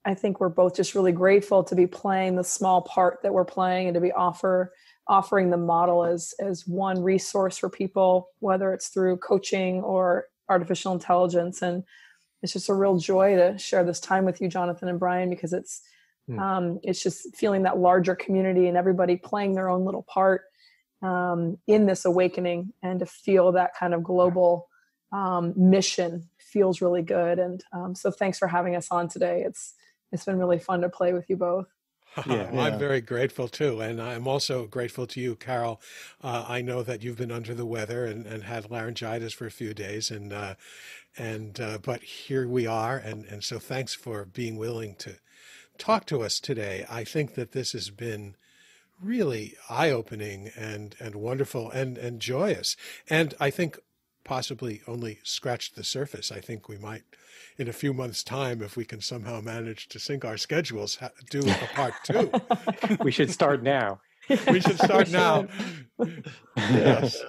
I think we're both just really grateful to be playing the small part that we're playing and to be offering the model as one resource for people, whether it's through coaching or artificial intelligence. And it's just a real joy to share this time with you, Jonathan and Brian, because it's just feeling that larger community and everybody playing their own little part in this awakening, and to feel that kind of global mission feels really good. And so thanks for having us on today. It's been really fun to play with you both. I'm very grateful too. And I'm also grateful to you, Carole. I know that you've been under the weather and had laryngitis for a few days, but here we are. And so thanks for being willing to talk to us today. I think that this has been really eye-opening and wonderful and joyous. And I think possibly only scratched the surface. I think we might, in a few months' time, if we can somehow manage to sync our schedules, do a part 2. We should start now. We should start now. Yes.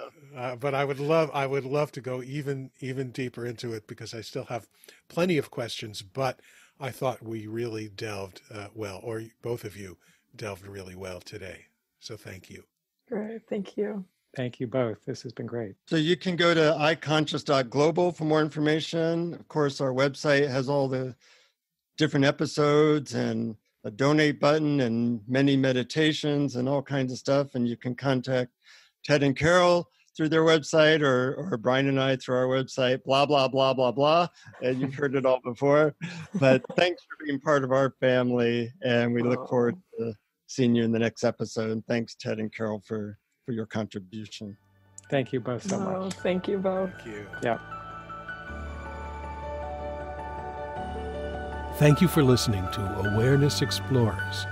But I would love to go even deeper into it, because I still have plenty of questions, but I thought we really delved well, or both of you delved really well today. So thank you. Great. Thank you. Thank you both. This has been great. So you can go to iConscious.global for more information. Of course, our website has all the different episodes and a donate button and many meditations and all kinds of stuff. And you can contact Ted and Carole through their website, or Brian and I through our website, blah, blah, blah, blah, blah. And you've heard it all before. But thanks for being part of our family. And we look forward to seeing you in the next episode. And thanks, Ted and Carole, for your contribution. Thank you both so much. Thank you both. Thank you. Yeah. Thank you for listening to Awareness Explorers.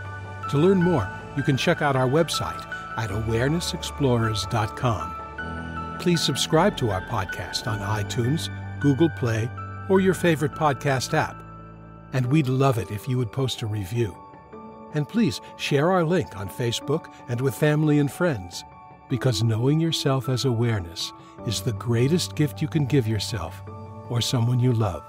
To learn more, you can check out our website at awarenessexplorers.com. Please subscribe to our podcast on iTunes, Google Play, or your favorite podcast app. And we'd love it if you would post a review. And please share our link on Facebook and with family and friends, because knowing yourself as awareness is the greatest gift you can give yourself or someone you love.